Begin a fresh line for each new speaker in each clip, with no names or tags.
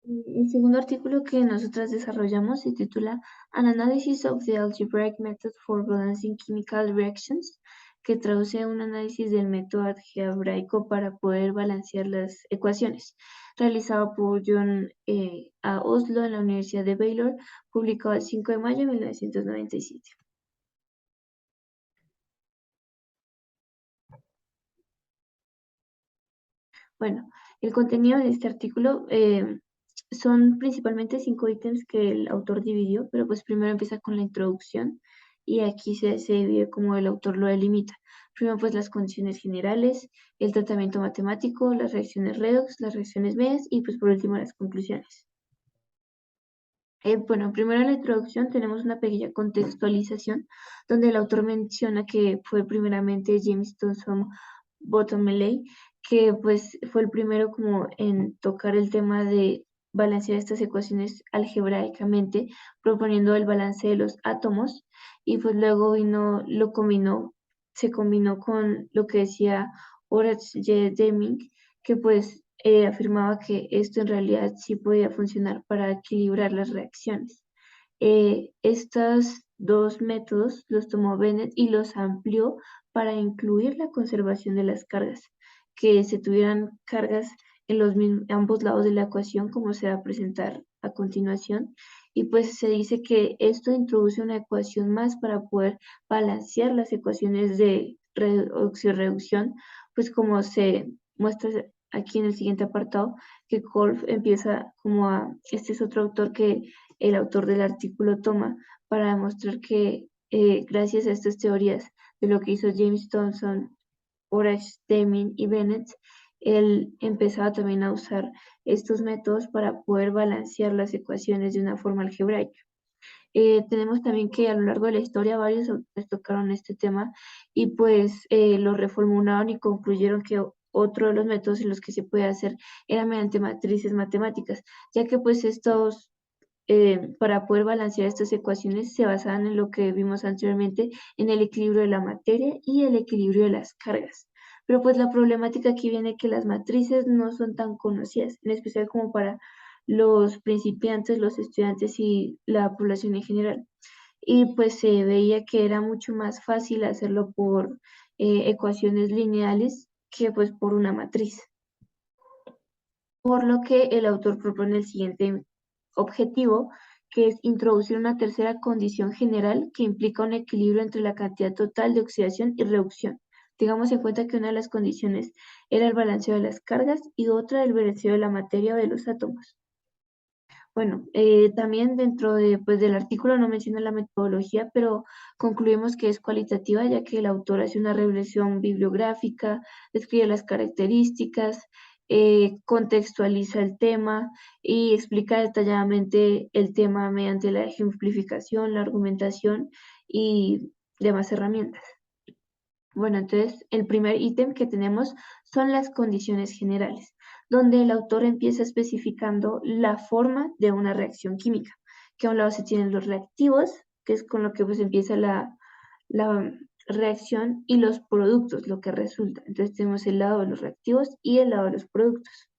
El segundo artículo que nosotras desarrollamos se titula An Analysis of the Algebraic Method for Balancing Chemical Reactions, que traduce un análisis del método algebraico para poder balancear las ecuaciones, realizado por John A. Oslo en la Universidad de Baylor, publicado el 5 de mayo de 1997. Bueno, el contenido de este artículo son principalmente 5 ítems que el autor dividió, pero pues primero empieza con la introducción y aquí se divide como el autor lo delimita. Primero pues las condiciones generales, el tratamiento matemático, las reacciones redox, las reacciones medias y pues por último las conclusiones. Bueno, primero en la introducción tenemos una pequeña contextualización donde el autor menciona que fue primeramente James Thomson Bottomley, que pues fue el primero como en tocar el tema de balancear estas ecuaciones algebraicamente, proponiendo el balance de los átomos, y pues luego se combinó con lo que decía Horace J. Deming, que pues afirmaba que esto en realidad sí podía funcionar para equilibrar las reacciones. Estos dos métodos los tomó Bennett y los amplió para incluir la conservación de las cargas, que se tuvieran cargas en ambos lados de la ecuación, como se va a presentar a continuación. Y pues se dice que esto introduce una ecuación más para poder balancear las ecuaciones de reducción, pues como se muestra aquí en el siguiente apartado, que Kolb empieza este es otro autor que el autor del artículo toma para demostrar que gracias a estas teorías de lo que hizo James Thomson, Horace Deming y Bennett, él empezaba también a usar estos métodos para poder balancear las ecuaciones de una forma algebraica. Tenemos también que a lo largo de la historia varios autores tocaron este tema y pues lo reformularon y concluyeron que otro de los métodos en los que se puede hacer era mediante matrices matemáticas, ya que pues para poder balancear estas ecuaciones se basaban en lo que vimos anteriormente, en el equilibrio de la materia y el equilibrio de las cargas. Pero pues la problemática aquí viene que las matrices no son tan conocidas, en especial como para los principiantes, los estudiantes y la población en general. Y pues se veía que era mucho más fácil hacerlo por ecuaciones lineales que pues por una matriz. Por lo que el autor propone el siguiente objetivo, que es introducir una tercera condición general que implica un equilibrio entre la cantidad total de oxidación y reducción. Tengamos en cuenta que una de las condiciones era el balanceo de las cargas y otra el balanceo de la materia o de los átomos. Bueno, también pues, del artículo no menciona la metodología, pero concluimos que es cualitativa, ya que el autor hace una revisión bibliográfica, describe las características, contextualiza el tema y explica detalladamente el tema mediante la ejemplificación, la argumentación y demás herramientas. Bueno, entonces el primer ítem que tenemos son las condiciones generales, donde el autor empieza especificando la forma de una reacción química, que a un lado se tienen los reactivos, que es con lo que pues empieza la reacción, y los productos, lo que resulta. Entonces tenemos el lado de los reactivos y el lado de los productos.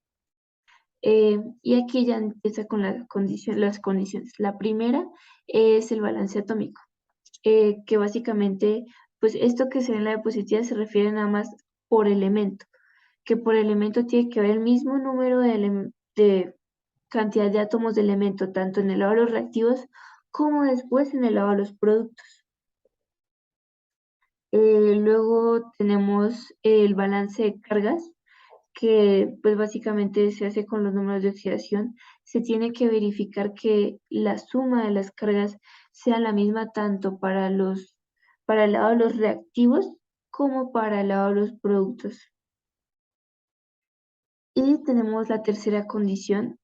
Y aquí ya empieza con las condiciones. La primera es el balance atómico, que básicamente, pues esto que se ve en la diapositiva se refiere nada más por elemento, que por elemento tiene que haber el mismo número de cantidad de átomos de elemento, tanto en el lado de los reactivos como después en el lado de los productos. Luego tenemos el balance de cargas, que pues básicamente se hace con los números de oxidación. Se tiene que verificar que la suma de las cargas sea la misma tanto para el lado de los reactivos como para el lado de los productos. Y tenemos la tercera condición,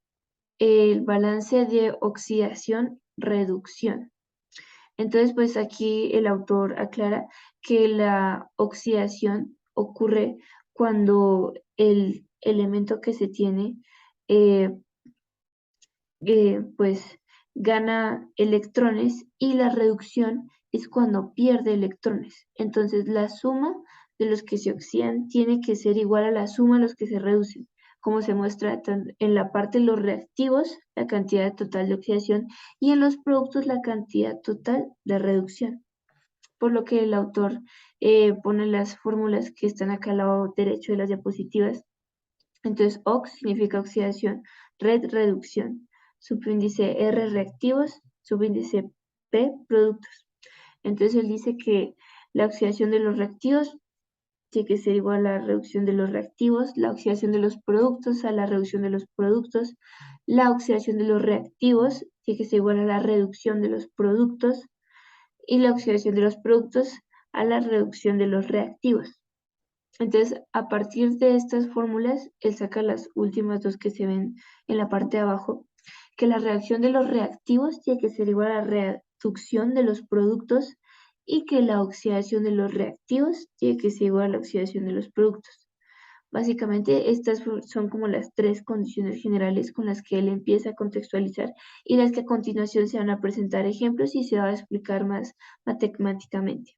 el balance de oxidación-reducción. Entonces, pues aquí el autor aclara que la oxidación ocurre cuando el elemento que se tiene eh, pues gana electrones, y la reducción es cuando pierde electrones. Entonces la suma de los que se oxidan tiene que ser igual a la suma de los que se reducen. como se muestra en la parte de los reactivos, la cantidad total de oxidación, y en los productos la cantidad total de reducción. Por lo que el autor pone las fórmulas que están acá al lado derecho de las diapositivas. Entonces, OX significa oxidación, red, reducción, subíndice R, reactivos, subíndice P, productos. Entonces, él dice que la oxidación de los reactivos tiene que ser igual a la reducción de los reactivos, la oxidación de los productos a la reducción de los productos, la oxidación de los reactivos tiene que ser igual a la reducción de los productos y la oxidación de los productos a la reducción de los reactivos. Entonces, a partir de estas fórmulas, él saca las últimas dos que se ven en la parte de abajo, que la reacción de los reactivos tiene que ser igual a la reducción de los productos y que la oxidación de los reactivos tiene que ser igual a la oxidación de los productos. Básicamente, estas son como las tres condiciones generales con las que él empieza a contextualizar y las que a continuación se van a presentar ejemplos y se va a explicar más matemáticamente.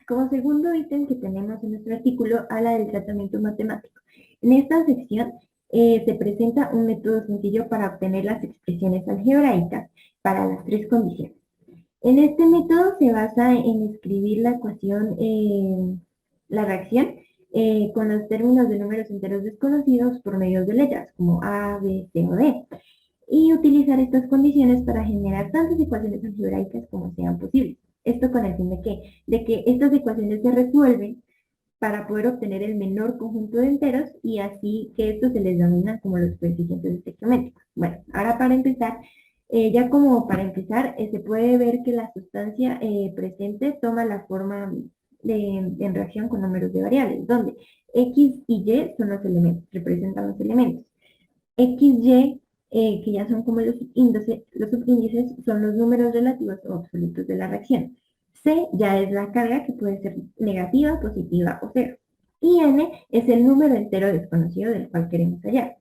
Como segundo ítem que tenemos en nuestro artículo, habla del tratamiento matemático. En esta sección se presenta un método sencillo para obtener las expresiones algebraicas para las tres condiciones. En este método se basa en escribir la ecuación, la reacción, con los términos de números enteros desconocidos por medio de letras, como A, B, C o D, y utilizar estas condiciones para generar tantas ecuaciones algebraicas como sean posibles. Esto con el fin de que estas ecuaciones se resuelven para poder obtener el menor conjunto de enteros y así que esto se les denomina como los coeficientes estequiométricos. Bueno, ahora para empezar, ya como para empezar, se puede ver que la sustancia presente toma la forma en reacción con números de variables, donde X y Y son los elementos, representan los elementos. XY, que ya son como los subíndices, son los números relativos o absolutos de la reacción. C ya es la carga, que puede ser negativa, positiva o cero. Y N es el número entero desconocido del cual queremos hallar.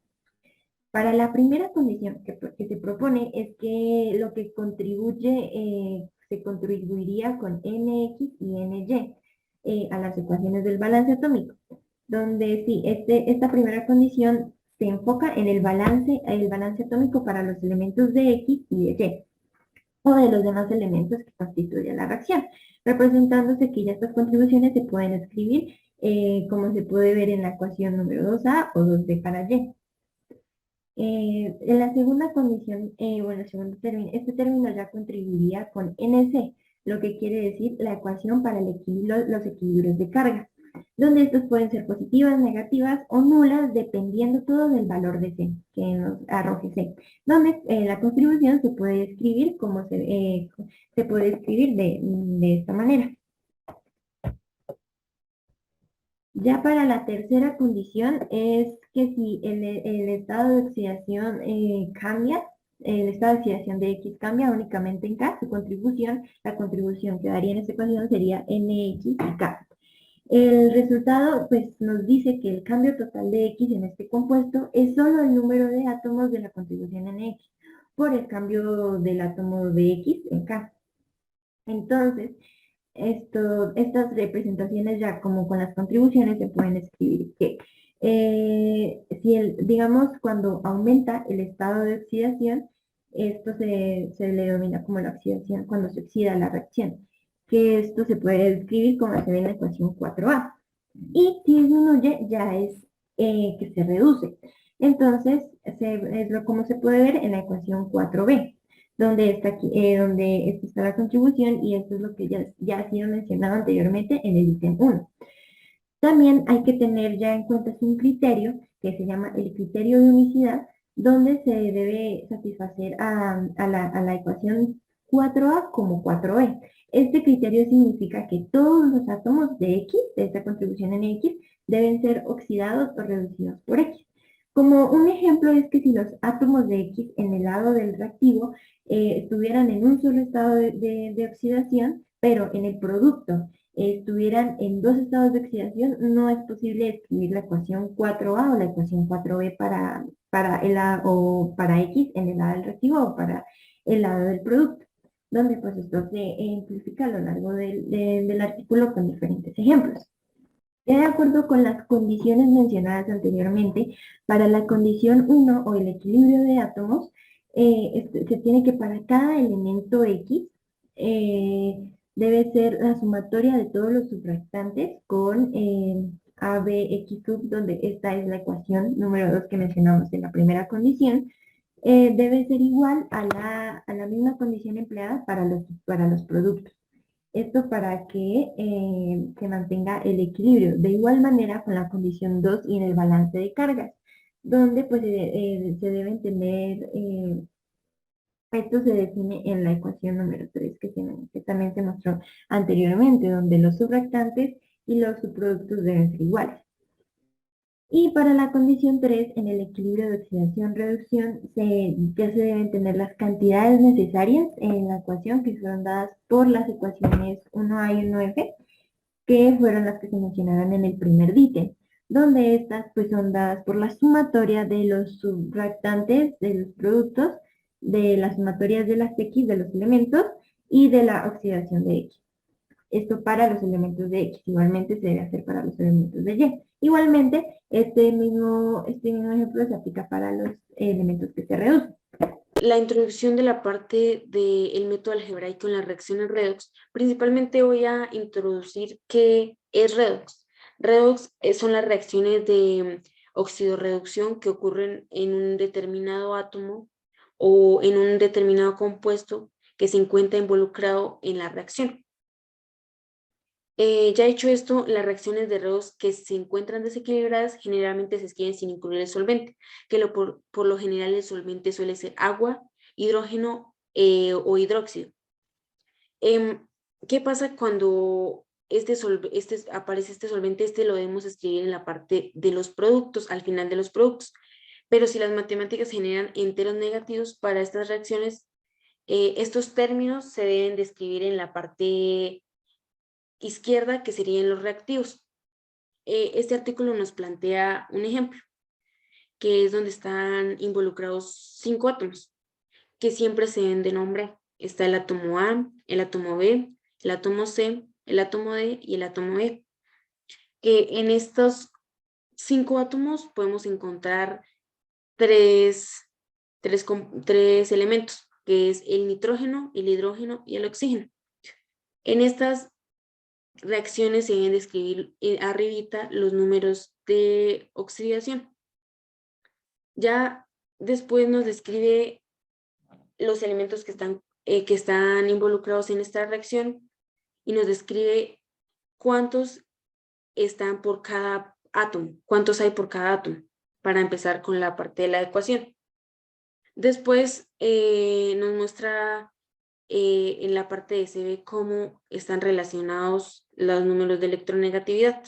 Para la primera condición que se propone es que lo que contribuye, se contribuiría con NX y NY a las ecuaciones del balance atómico, donde sí, esta primera condición se enfoca en el balance atómico para los elementos de X y de Y, o de los demás elementos que constituyen la reacción, representándose que ya estas contribuciones se pueden escribir como se puede ver en la ecuación número 2A o 2B para Y. En la segunda condición, bueno, el segundo término, este término ya contribuiría con NC, lo que quiere decir la ecuación para los equilibrios de carga, donde estos pueden ser positivas, negativas o nulas, dependiendo todo del valor de C, que nos arroje C, donde la contribución se puede escribir como se puede escribir de esta manera. Ya para la tercera condición es que si el estado de oxidación cambia, el estado de oxidación de X cambia únicamente en K, la contribución que daría en esta ecuación sería NX y K. El resultado pues nos dice que el cambio total de X en este compuesto es solo el número de átomos de la contribución NX por el cambio del átomo de X en K. Entonces, estas representaciones ya como con las contribuciones se pueden escribir que digamos, cuando aumenta el estado de oxidación, esto se le denomina como la oxidación, cuando se oxida la reacción, que esto se puede escribir como se ve en la ecuación 4A. Y si disminuye, ya es que se reduce. Entonces, es como se puede ver en la ecuación 4B donde está aquí, donde está la contribución y esto es lo que ya ha sido mencionado anteriormente en el ítem 1. También hay que tener ya en cuenta un criterio que se llama el criterio de unicidad, donde se debe satisfacer a la ecuación 4A como 4B. Este criterio significa que todos los átomos de X, de esta contribución en X, deben ser oxidados o reducidos por X. Como un ejemplo es que si los átomos de X en el lado del reactivo estuvieran en un solo estado de oxidación, pero en el producto estuvieran en dos estados de oxidación, no es posible escribir la ecuación 4A o la ecuación 4B para X en el lado del reactivo o para el lado del producto, donde pues esto se ejemplifica a lo largo del artículo con diferentes ejemplos. De acuerdo con las condiciones mencionadas anteriormente, para la condición 1 o el equilibrio de átomos, se tiene que para cada elemento X debe ser la sumatoria de todos los subrestantes con A, B, X sub, donde esta es la ecuación número 2 que mencionamos en la primera condición, debe ser igual a la misma condición empleada para los productos. Esto para que se mantenga el equilibrio. De igual manera con la condición 2 y en el balance de cargas, donde pues se deben tener, esto se define en la ecuación número 3 que también se mostró anteriormente, donde los subreactantes y los subproductos deben ser iguales. Y para la condición 3, en el equilibrio de oxidación-reducción, ya se deben tener las cantidades necesarias en la ecuación que fueron dadas por las ecuaciones 1A y 1F, que fueron las que se mencionaron en el primer dítem, donde estas pues son dadas por la sumatoria de los subreactantes de los productos, de las sumatorias de las X de los elementos y de la oxidación de X. Esto para los elementos de X, igualmente se debe hacer para los elementos de Y. Igualmente, este mismo ejemplo se aplica para los elementos que se reducen.
La introducción de la parte del método algebraico en las reacciones redox, principalmente voy a introducir qué es redox. Redox son las reacciones de oxidorreducción que ocurren en un determinado átomo o en un determinado compuesto que se encuentra involucrado en la reacción. Ya hecho esto, las reacciones de redox que se encuentran desequilibradas generalmente se escriben sin incluir el solvente, que por lo general el solvente suele ser agua, hidrógeno o hidróxido. ¿Qué pasa cuando aparece este solvente? Este lo debemos escribir en la parte de los productos, al final de los productos. Pero si las matemáticas generan enteros negativos para estas reacciones, estos términos se deben de escribir en la parte izquierda, que serían los reactivos. Este artículo nos plantea un ejemplo, que es donde están involucrados 5 átomos, que siempre se deben de nombrar. Está el átomo A, el átomo B, el átomo C, el átomo D y el átomo E. En estos 5 átomos podemos encontrar tres elementos, que es el nitrógeno, el hidrógeno y el oxígeno. En estas reacciones se deben de escribir arribita los números de oxidación. Ya después nos describe los elementos que están involucrados en esta reacción y nos describe cuántos están por cada átomo, cuántos hay por cada átomo, para empezar con la parte de la ecuación. Después nos muestra en la parte de CB cómo están relacionados los números de electronegatividad.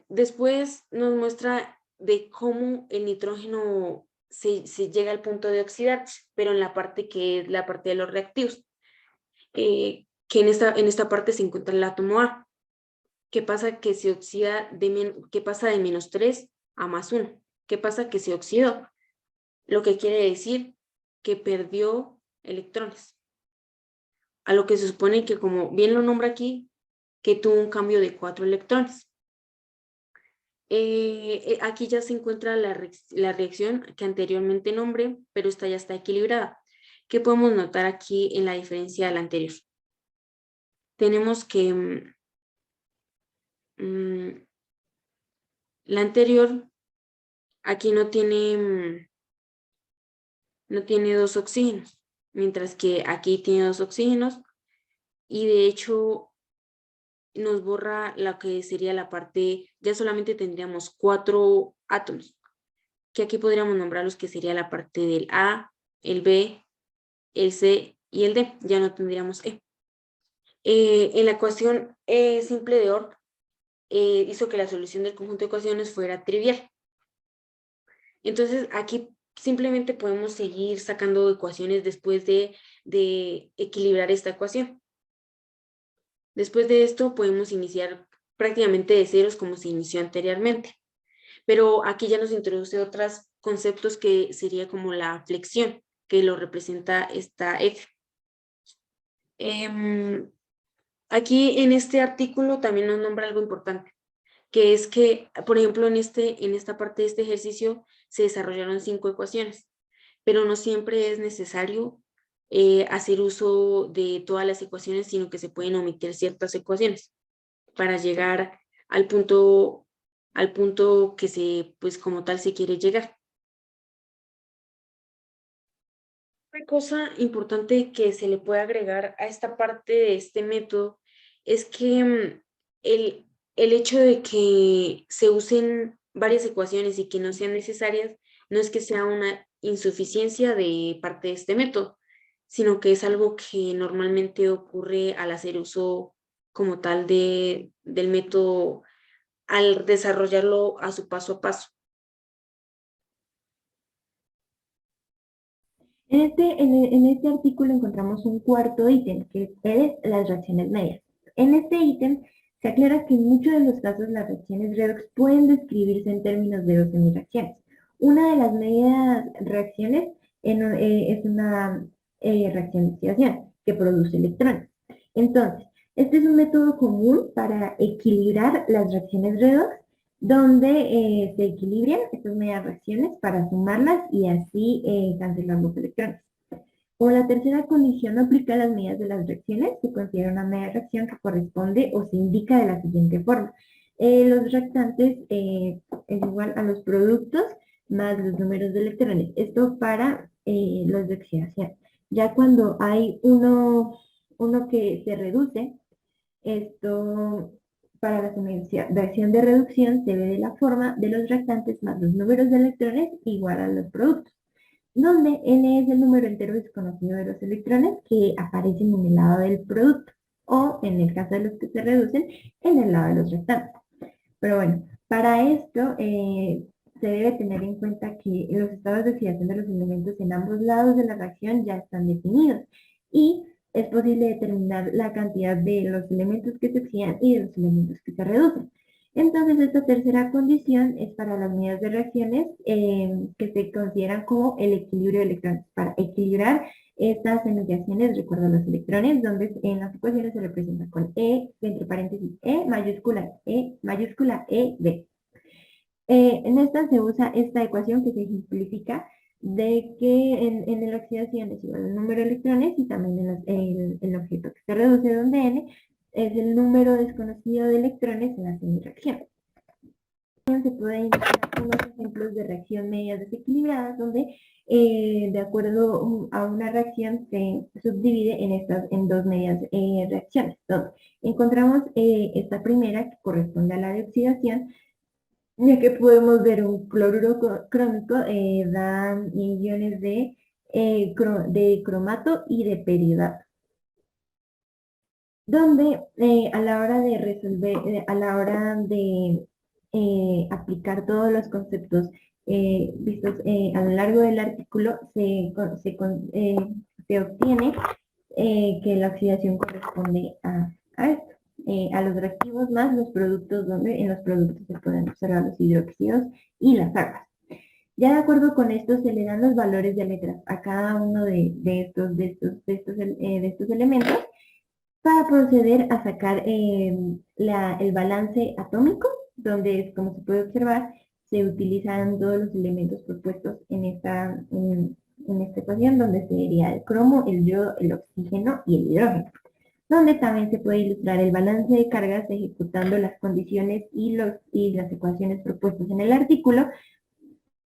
Después nos muestra de cómo el nitrógeno se llega al punto de oxidarse, pero en la parte que es la parte de los reactivos, que en esta parte se encuentra el átomo A. ¿Qué pasa? Que se oxida que pasa de -3 a +1. ¿Qué pasa? Que se oxidó, lo que quiere decir que perdió electrones. A lo que se supone que, como bien lo nombra aquí, que tuvo un cambio de 4 electrones. Aquí ya se encuentra la reacción que anteriormente nombré, pero esta ya está equilibrada. ¿Qué podemos notar aquí en la diferencia de la anterior? Tenemos que la anterior aquí no tiene 2 oxígenos, mientras que aquí tiene 2 oxígenos, y de hecho nos borra lo que sería la parte, ya solamente tendríamos 4 átomos, que aquí podríamos nombrar los que sería la parte del A, el B, el C y el D, ya no tendríamos E. En la ecuación simple de Orff hizo que la solución del conjunto de ecuaciones fuera trivial. Entonces aquí simplemente podemos seguir sacando ecuaciones después de equilibrar esta ecuación. Después de esto podemos iniciar prácticamente de ceros como se inició anteriormente. Pero aquí ya nos introduce otros conceptos que sería como la flexión, que lo representa esta F. Aquí en este artículo también nos nombra algo importante, que es que, por ejemplo, en esta parte de este ejercicio se desarrollaron 5 ecuaciones, pero no siempre es necesario hacer uso de todas las ecuaciones, sino que se pueden omitir ciertas ecuaciones para llegar al punto, al punto que pues como tal se quiere llegar. Una cosa importante que se le puede agregar a esta parte de este método es que el hecho de que se usen varias ecuaciones y que no sean necesarias, no es que sea una insuficiencia de parte de este método, sino que es algo que normalmente ocurre al hacer uso como tal del método, al desarrollarlo a su paso a paso.
En este artículo encontramos un cuarto ítem, que es las reacciones medias. En este ítem se aclara que en muchos de los casos las reacciones redox pueden describirse en términos de dos semireacciones. Una de las medias reacciones es una reacción de oxidación que produce electrones. Entonces, este es un método común para equilibrar las reacciones redox donde se equilibran estas medias reacciones para sumarlas y así cancelar los electrones. Como la tercera condición no aplica a las medidas de las reacciones, se considera una media reacción que corresponde o se indica de la siguiente forma. Los reactantes es igual a los productos más los números de electrones. Esto para los de oxidación. Ya cuando hay uno que se reduce, esto para la reacción de reducción se ve de la forma de los reactantes más los números de electrones igual a los productos, donde n es el número entero desconocido de los electrones que aparecen en el lado del producto, o en el caso de los que se reducen, en el lado de los restantes. Pero bueno, para esto se debe tener en cuenta que los estados de oxidación de los elementos en ambos lados de la reacción ya están definidos y es posible determinar la cantidad de los elementos que se oxidan y de los elementos que se reducen. Entonces, esta tercera condición es para las medidas de reacciones que se consideran como el equilibrio de electrones. Para equilibrar estas semireacciones, recuerda los electrones, donde en las ecuaciones se representa con entre paréntesis, E mayúscula, E, B. En esta se usa esta ecuación que se ejemplifica de que en la oxidación es igual al número de electrones y también el objeto que se reduce donde n es el número desconocido de electrones en la semireacción. Se pueden indicar unos ejemplos de reacción medias desequilibradas donde de acuerdo a una reacción se subdivide en dos medias reacciones. Entonces, encontramos esta primera que corresponde a la de oxidación, ya que podemos ver un cloruro crómico da iones de cromato y de peridato, donde a la hora de resolver, a la hora de aplicar todos los conceptos vistos a lo largo del artículo, se obtiene que la oxidación corresponde a esto. A los reactivos más los productos, donde en los productos se pueden observar los hidróxidos y las aguas. Ya de acuerdo con esto se le dan los valores de letras a cada uno de estos elementos para proceder a sacar el balance atómico, donde, como se puede observar, se utilizan todos los elementos propuestos en esta ecuación, donde sería el cromo, el yodo, el oxígeno y el hidrógeno, donde también se puede ilustrar el balance de cargas ejecutando las condiciones y las ecuaciones propuestas en el artículo,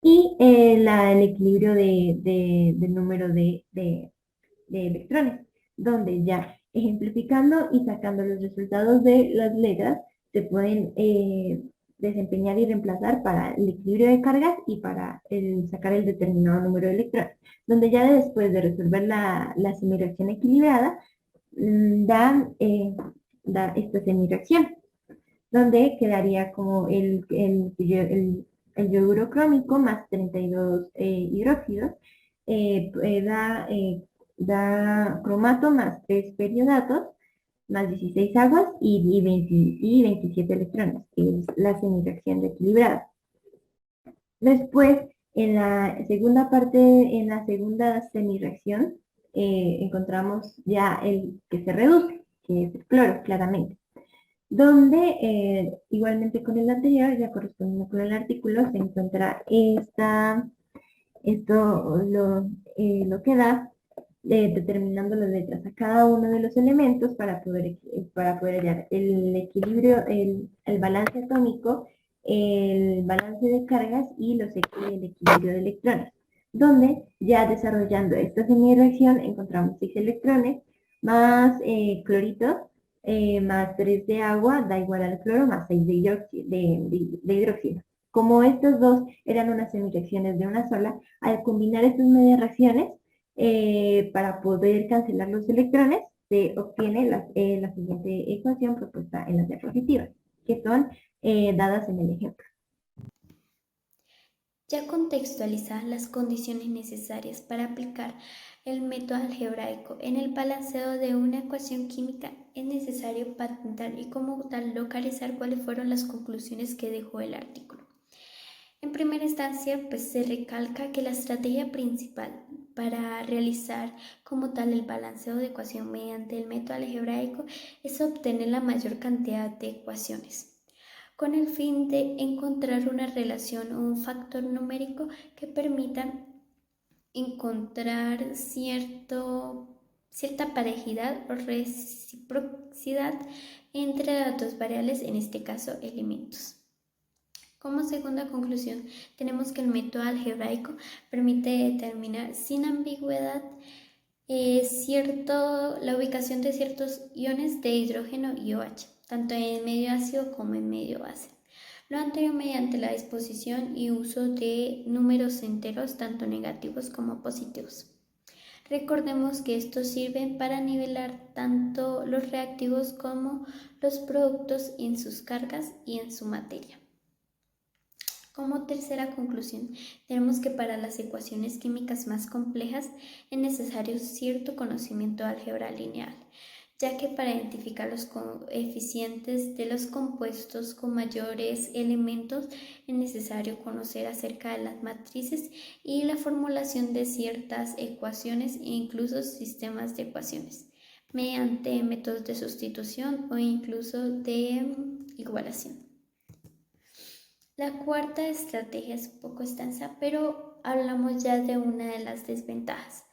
y el equilibrio del número de electrones, donde ya ejemplificando y sacando los resultados de las letras se pueden desempeñar y reemplazar para el equilibrio de cargas y para sacar el determinado número de electrones, donde ya después de resolver la semireacción equilibrada, da esta semireacción, donde quedaría como el yoduro crómico más 32 hidróxidos, da cromato más 3 periodatos, más 16 aguas y 27 electrones, que es la semireacción de equilibrada. Después, en la segunda parte, en la segunda semireacción, encontramos ya el que se reduce. que es el cloro, claramente. Donde igualmente con el anterior, ya correspondiendo con el artículo, se encuentra lo que da determinando las letras a cada uno de los elementos para poder hallar el equilibrio, el balance atómico, el balance de cargas y el equilibrio de electrones, donde ya desarrollando esta semireacción encontramos 6 electrones más clorito más 3 de agua da igual al cloro más 6 de hidróxido. Como estos dos eran unas semireacciones de una sola, al combinar estas medias reacciones, para poder cancelar los electrones, se obtiene la siguiente ecuación propuesta en las diapositivas, que son dadas en el ejemplo.
Ya contextualizadas las condiciones necesarias para aplicar el método algebraico en el balanceo de una ecuación química, es necesario patentar y como tal localizar cuáles fueron las conclusiones que dejó el artículo. En primera instancia, pues se recalca que la estrategia principal para realizar como tal el balanceo de ecuación mediante el método algebraico es obtener la mayor cantidad de ecuaciones, con el fin de encontrar una relación o un factor numérico que permita encontrar cierta parejidad o reciprocidad entre las dos variables, en este caso elementos. Como segunda conclusión, tenemos que el método algebraico permite determinar sin ambigüedad la ubicación de ciertos iones de hidrógeno y OH, tanto en medio ácido como en medio base. Lo anterior mediante la disposición y uso de números enteros, tanto negativos como positivos. Recordemos que estos sirven para nivelar tanto los reactivos como los productos en sus cargas y en su materia. Como tercera conclusión, tenemos que para las ecuaciones químicas más complejas es necesario cierto conocimiento de álgebra lineal, ya que para identificar los coeficientes de los compuestos con mayores elementos es necesario conocer acerca de las matrices y la formulación de ciertas ecuaciones e incluso sistemas de ecuaciones, mediante métodos de sustitución o incluso de igualación. La cuarta estrategia es un poco extensa, pero hablamos ya de una de las desventajas.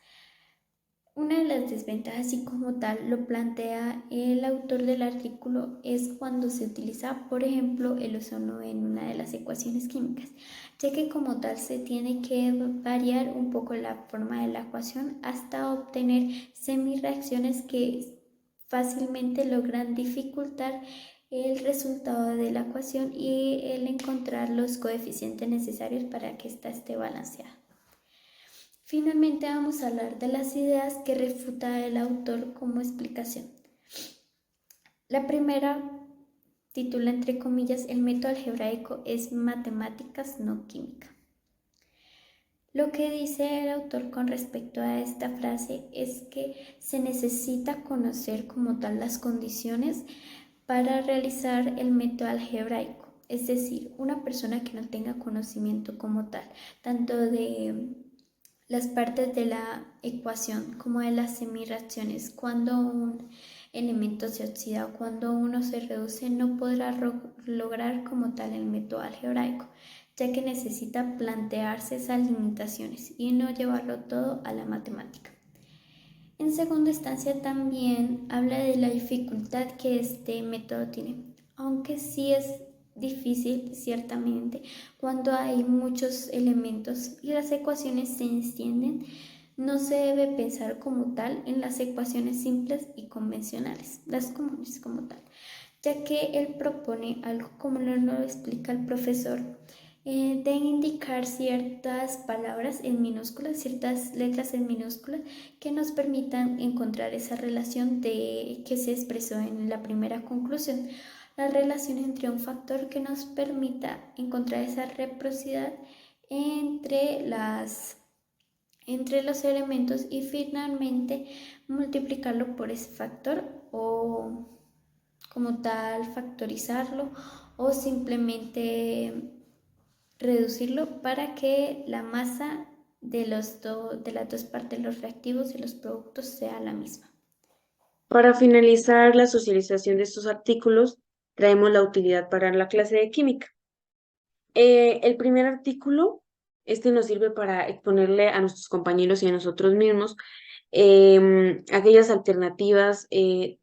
Una de las desventajas, y como tal lo plantea el autor del artículo, es cuando se utiliza, por ejemplo, el ozono en una de las ecuaciones químicas, ya que como tal se tiene que variar un poco la forma de la ecuación hasta obtener semireacciones que fácilmente logran dificultar el resultado de la ecuación y el encontrar los coeficientes necesarios para que ésta esté balanceada. Finalmente vamos a hablar de las ideas que refuta el autor como explicación. La primera titula entre comillas: el método algebraico es matemáticas, no química. Lo que dice el autor con respecto a esta frase es que se necesita conocer como tal las condiciones para realizar el método algebraico, es decir, una persona que no tenga conocimiento como tal, tanto de las partes de la ecuación como de las semireacciones, cuando un elemento se oxida o cuando uno se reduce, no podrá lograr como tal el método algebraico, ya que necesita plantearse esas limitaciones y no llevarlo todo a la matemática. En segunda instancia también habla de la dificultad que este método tiene, aunque sí es difícil ciertamente cuando hay muchos elementos y las ecuaciones se extienden. No se debe pensar como tal en las ecuaciones simples y convencionales, las comunes como tal, ya que él propone algo como lo explica el profesor, de indicar ciertas palabras en minúsculas, ciertas letras en minúsculas que nos permitan encontrar esa relación que se expresó en la primera conclusión, la relación entre un factor que nos permita encontrar esa reciprocidad entre los elementos y finalmente multiplicarlo por ese factor o como tal factorizarlo o simplemente reducirlo para que la masa de las dos partes, los reactivos y los productos, sea la misma.
Para finalizar la socialización de estos artículos, traemos la utilidad para la clase de química. El primer artículo, este nos sirve para exponerle a nuestros compañeros y a nosotros mismos aquellas alternativas de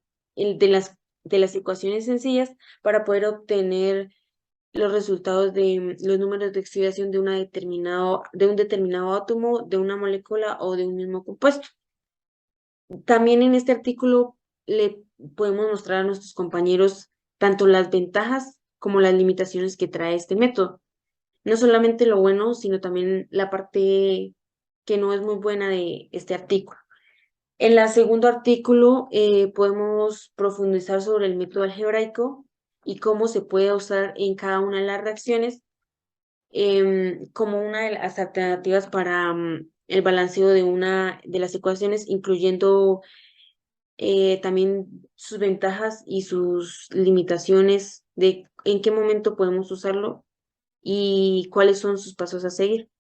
las ecuaciones sencillas para poder obtener los resultados de los números de oxidación de un determinado átomo, de una molécula o de un mismo compuesto. También en este artículo le podemos mostrar a nuestros compañeros tanto las ventajas como las limitaciones que trae este método. No solamente lo bueno, sino también la parte que no es muy buena de este artículo. En el segundo artículo podemos profundizar sobre el método algebraico y cómo se puede usar en cada una de las reacciones como una de las alternativas para el balanceo de una de las ecuaciones, incluyendo también sus ventajas y sus limitaciones de en qué momento podemos usarlo y cuáles son sus pasos a seguir.